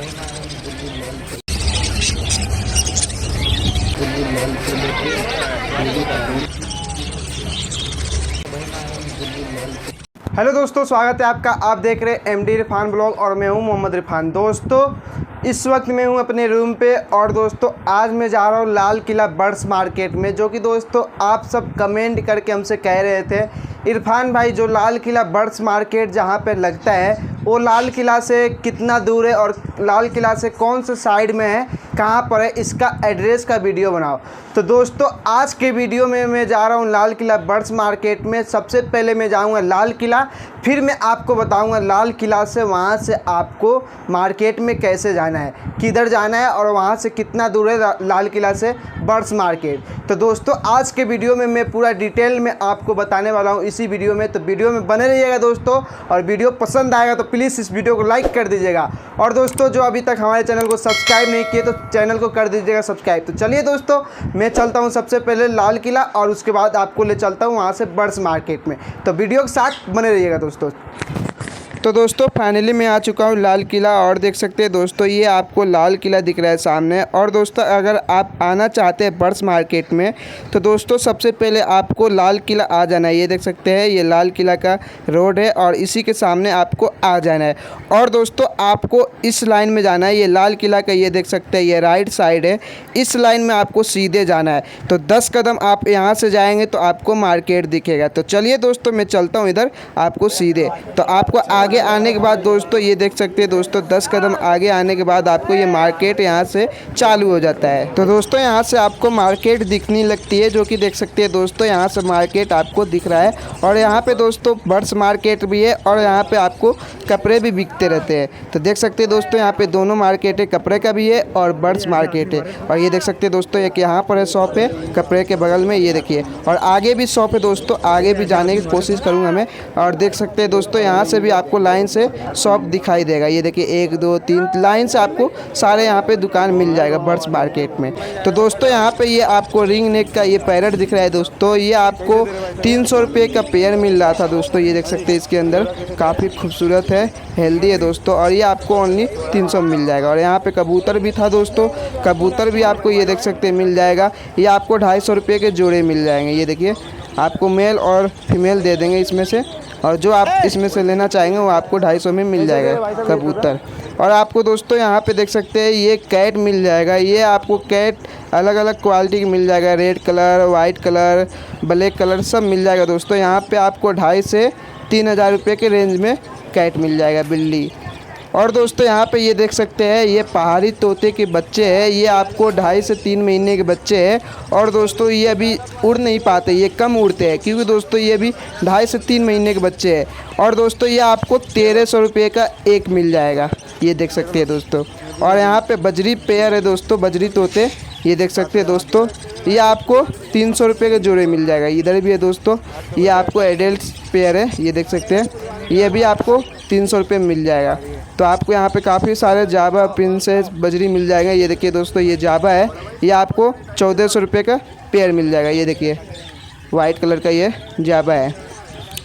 Hello दोस्तों, स्वागत है आपका। आप देख रहे हैं एमडी इरफान ब्लॉग और मैं हूं मोहम्मद इरफान। दोस्तों, इस वक्त मैं हूं अपने रूम पे और दोस्तों आज मैं जा रहा हूं लाल किला बर्ड्स मार्केट में, जो कि दोस्तों आप सब कमेंट करके हमसे कह रहे थे इरफान भाई जो लाल किला बर्ड्स मार्केट जहां पे लगता है वो लाल किला से कितना दूर है और लाल किला से कौन से साइड में है, कहाँ पर है, इसका एड्रेस का वीडियो बनाओ। तो दोस्तों आज के वीडियो में मैं जा रहा हूँ लाल किला बर्ड्स मार्केट में। सबसे पहले मैं जाऊँगा लाल किला, फिर मैं आपको बताऊँगा लाल किला से वहाँ से आपको मार्केट में कैसे जाना है, किधर जाना है और वहाँ से कितना दूर है लाल किला से बर्ड्स मार्केट। तो दोस्तों आज के वीडियो में मैं पूरा डिटेल में आपको बताने वाला हूँ इसी वीडियो में। तो वीडियो में बने रहिएगा दोस्तों, और वीडियो पसंद आएगा तो प्लीज़ इस वीडियो को लाइक कर दीजिएगा। और दोस्तों जो अभी तक हमारे चैनल को सब्सक्राइब नहीं किए तो चैनल को कर दीजिएगा सब्सक्राइब। तो चलिए दोस्तों मैं चलता हूँ सबसे पहले लाल किला और उसके बाद आपको ले चलता हूँ वहाँ से बर्ड्स मार्केट में। तो वीडियो के साथ बने रहिएगा दोस्तों। तो दोस्तों फाइनली मैं आ चुका हूँ लाल किला और देख सकते हैं दोस्तों ये आपको लाल किला दिख रहा है सामने। और दोस्तों अगर आप आना चाहते हैं बर्ड्स मार्केट में तो दोस्तों सबसे पहले आपको लाल किला आ जाना है। ये देख सकते हैं ये लाल किला का रोड है और इसी के सामने आपको आ जाना है। और दोस्तों आपको इस लाइन में जाना है, ये लाल किला का ये देख सकते हैं ये राइट साइड है, इस लाइन में आपको सीधे जाना है। तो 10 कदम आप यहाँ से जाएंगे तो आपको मार्केट दिखेगा। तो चलिए दोस्तों मैं चलता हूँ इधर आपको सीधे। तो आपको आगे आने के बाद दोस्तों ये देख सकते हैं दोस्तों 10 कदम आगे आने के बाद आपको ये मार्केट यहाँ से चालू हो जाता है। तो दोस्तों यहाँ से आपको मार्केट दिखने लगती है, जो कि देख सकते हैं दोस्तों यहाँ से मार्केट आपको दिख रहा है। और यहाँ पे दोस्तों बर्ड्स मार्केट भी है और यहाँ पे आपको कपड़े भी बिकते रहते हैं। तो देख सकते हैं दोस्तों यहाँ पे दोनों मार्केट है, कपड़े का भी है और बर्ड्स मार्केट है। और ये देख सकते हैं दोस्तों एक यहाँ पर है शॉप है कपड़े के बगल में, ये देखिए। और आगे भी शॉप है दोस्तों, आगे भी जाने की कोशिश करूँगा मैं। और देख सकते हैं दोस्तों यहाँ से भी आपको लाइन से शॉप दिखाई देगा। ये देखिए 1 2 3 लाइन से आपको सारे यहाँ पे दुकान मिल जाएगा बर्ड्स मार्केट में। तो दोस्तों यहाँ पे ये आपको रिंग नेक का ये पैरेट दिख रहा है दोस्तों, ये आपको 300 रुपये का पेयर मिल रहा था दोस्तों। ये देख सकते हैं इसके अंदर काफ़ी खूबसूरत है, हेल्दी है दोस्तों। और ये आपको ओनली 300 में मिल जाएगा। और यहाँ पे कबूतर भी था दोस्तों, कबूतर भी आपको ये देख सकते हैं मिल जाएगा। ये आपको 250 रुपये के जोड़े मिल जाएंगे। ये देखिए आपको मेल और फीमेल दे देंगे इसमें से, और जो आप इसमें से लेना चाहेंगे वो आपको 250 में मिल जाएगा कबूतर। और आपको दोस्तों यहाँ पे देख सकते हैं ये कैट मिल जाएगा। ये आपको कैट अलग अलग क्वालिटी की मिल जाएगा, red colour, white colour, black colour सब मिल जाएगा दोस्तों। यहाँ पे आपको 2,500 से 3,000 रुपये के रेंज में कैट मिल जाएगा, बिल्ली। और दोस्तों यहाँ पे ये देख सकते हैं ये पहाड़ी तोते के बच्चे हैं, ये आपको 2.5 से 3 महीने के बच्चे हैं। और दोस्तों ये अभी उड़ नहीं पाते, ये कम उड़ते हैं क्योंकि दोस्तों ये अभी 2.5 से 3 महीने के बच्चे हैं। और दोस्तों ये आपको 1,300 रुपये का एक मिल जाएगा, ये देख सकते हैं दोस्तों। और यहाँ पे बजरी पेयर है दोस्तों, बजरी तोते, ये देख सकते हैं दोस्तों, ये आपको 300 रुपये के जोड़े मिल जाएगा। इधर भी है दोस्तों, ये आपको एडल्ट पेयर है, ये देख सकते हैं, ये भी आपको 300 रुपये में मिल जाएगा। तो आपको यहाँ पे काफ़ी सारे जावा, प्रिंसेस, बजरी मिल जाएगा। ये देखिए दोस्तों ये जावा है, ये आपको 1,400 रुपये का पेयर मिल जाएगा। ये देखिए वाइट कलर का ये जावा है,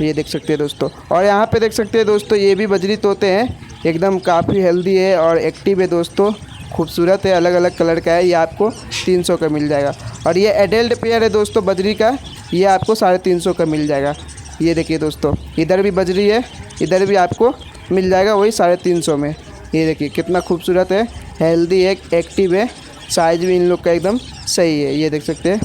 ये देख सकते हैं दोस्तों। और यहाँ पे देख सकते हैं दोस्तों ये भी बजरी तोते हैं, एकदम काफ़ी हेल्दी है और एक्टिव है दोस्तों, खूबसूरत है, अलग अलग कलर का है। ये आपको 300 का मिल जाएगा। और ये एडल्ट पेयर है दोस्तों बजरी का, ये आपको 350 का मिल जाएगा। ये देखिए दोस्तों इधर भी बजरी है, इधर भी आपको मिल जाएगा वही 350 में। ये देखिए कितना खूबसूरत है, हेल्दी है, एक्टिव है, साइज भी इन लोग का एकदम सही है। ये देख सकते हैं,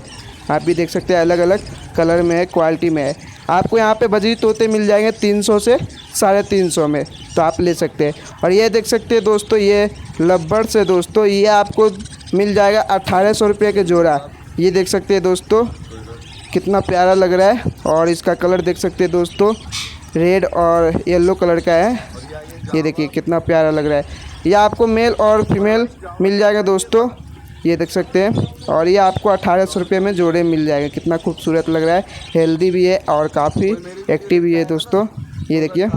आप भी देख सकते हैं अलग अलग कलर में है, क्वालिटी में है। आपको यहाँ पे बजरी तोते मिल जाएंगे 300 से 350 में, तो आप ले सकते हैं। और ये देख सकते हैं दोस्तों ये लवबर्ड्स है दोस्तों, ये आपको मिल जाएगा 1,800 रुपये के जोड़ा। ये देख सकते हैं दोस्तों कितना प्यारा लग रहा है। और इसका कलर देख सकते हैं दोस्तों रेड और येलो कलर का है, ये देखिए कितना प्यारा लग रहा है। ये आपको मेल और फीमेल मिल जाएगा दोस्तों, ये देख सकते हैं। और ये आपको 1,800 रुपये में जोड़े मिल जाएगा। कितना खूबसूरत लग रहा है, हेल्दी भी है और काफ़ी एक्टिव भी है दोस्तों, ये देखिए।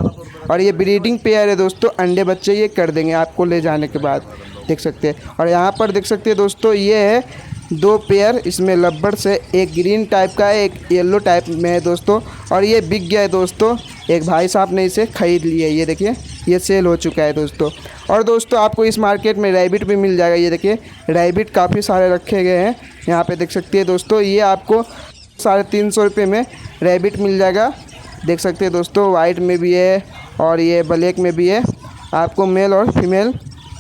और ये ब्रीडिंग पेयर है दोस्तों, अंडे बच्चे ये कर देंगे आपको ले जाने के बाद, देख सकते हैं। और यहाँ पर देख सकते हैं दोस्तों ये है 2 पेयर, इसमें लवबर्ड्स है, एक ग्रीन टाइप का है, एक येलो टाइप में है दोस्तों। और ये बिक गया है दोस्तों, एक भाई साहब ने इसे ख़रीद लिया है, ये देखिए ये सेल हो चुका है दोस्तों। और दोस्तों आपको इस मार्केट में रैबिट भी मिल जाएगा। ये देखिए रैबिट काफ़ी सारे रखे गए हैं, यहाँ पे देख सकते हैं दोस्तों। ये आपको 350 रुपये में रैबिट मिल जाएगा, देख सकते हैं दोस्तों। वाइट में भी है और ये ब्लैक में भी है, आपको मेल और फीमेल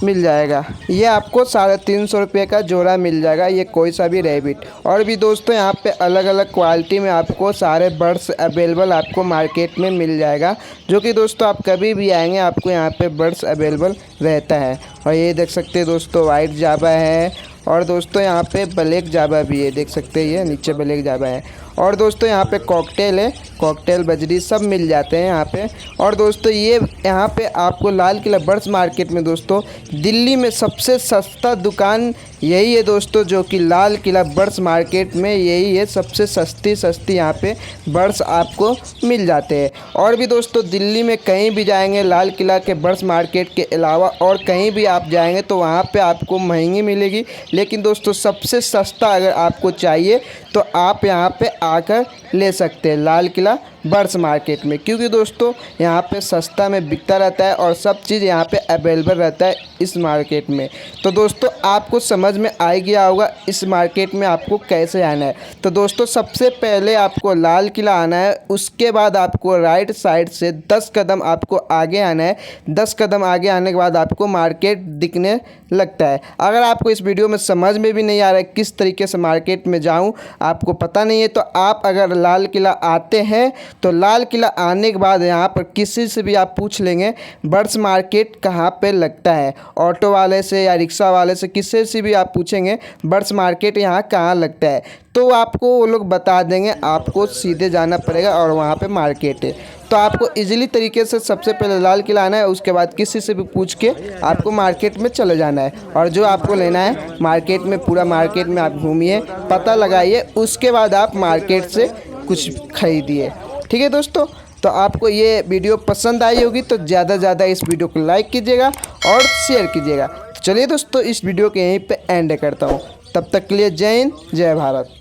मिल जाएगा। ये आपको 350 रुपये का जोड़ा मिल जाएगा, ये कोई सा भी रैबिट। और भी दोस्तों यहाँ पे अलग अलग क्वालिटी में आपको सारे बर्ड्स अवेलेबल आपको मार्केट में मिल जाएगा, जो कि दोस्तों आप कभी भी आएंगे आपको यहाँ पे बर्ड्स अवेलेबल रहता है। और ये देख सकते हैं दोस्तों वाइट जावा है, और दोस्तों यहाँ पे ब्लैक जावा भी है, देख सकते हैं ये नीचे ब्लैक जावा है। और दोस्तों यहाँ पे कॉकटेल है, कॉकटेल बजरी सब मिल जाते हैं यहाँ पे। और दोस्तों ये यहाँ पे आपको लाल किला बर्ड्स मार्केट में दोस्तों दिल्ली में सबसे सस्ता दुकान यही है दोस्तों, जो कि लाल किला बर्ड्स मार्केट में यही है। सबसे सस्ती यहाँ पे बर्ड्स आपको मिल जाते हैं। और भी दोस्तों दिल्ली में कहीं भी जाएंगे लाल किला के बर्ड्स मार्केट के अलावा और कहीं भी आप जाएंगे तो वहाँ पे आपको महंगी मिलेगी, लेकिन दोस्तों सबसे सस्ता अगर आपको चाहिए तो आप यहाँ पे आकर ले सकते हैं लाल किला बर्ड्स मार्केट में, क्योंकि दोस्तों यहाँ पे सस्ता में बिकता रहता है और सब चीज़ यहाँ पे अवेलेबल रहता है इस मार्केट में। तो दोस्तों आपको समझ में आ गया होगा इस मार्केट में आपको कैसे आना है। तो दोस्तों सबसे पहले आपको लाल किला आना है, उसके बाद आपको राइट साइड से 10 कदम आपको आगे आना है। 10 कदम आगे आने के बाद आपको मार्केट दिखने लगता है। अगर आपको इस वीडियो में समझ में भी नहीं आ रहा है किस तरीके से मार्केट में जाऊँ, आपको पता नहीं है, तो आप अगर लाल किला आते हैं तो लाल किला आने के बाद यहाँ पर किसी से भी आप पूछ लेंगे बर्ड्स मार्केट कहाँ पे लगता है, ऑटो वाले से या रिक्शा वाले से किसी से भी आप पूछेंगे बर्ड्स मार्केट यहाँ कहाँ लगता है, तो आपको वो लोग बता देंगे। आपको सीधे जाना पड़ेगा और वहाँ पे मार्केट है। तो आपको इजीली तरीके से सबसे पहले लाल किला आना है, उसके बाद किसी से भी पूछ के आपको मार्केट में चले जाना है। और जो आपको लेना है मार्केट में, पूरा मार्केट में आप घूमिए, पता लगाइए, उसके बाद आप मार्केट से कुछ खरीदिए। ठीक है दोस्तों, तो आपको ये वीडियो पसंद आई होगी तो ज़्यादा से ज़्यादा इस वीडियो को लाइक कीजिएगा और शेयर कीजिएगा। चलिए दोस्तों इस वीडियो के यहीं पे एंड करता हूँ, तब तक के लिए जय हिंद जय भारत।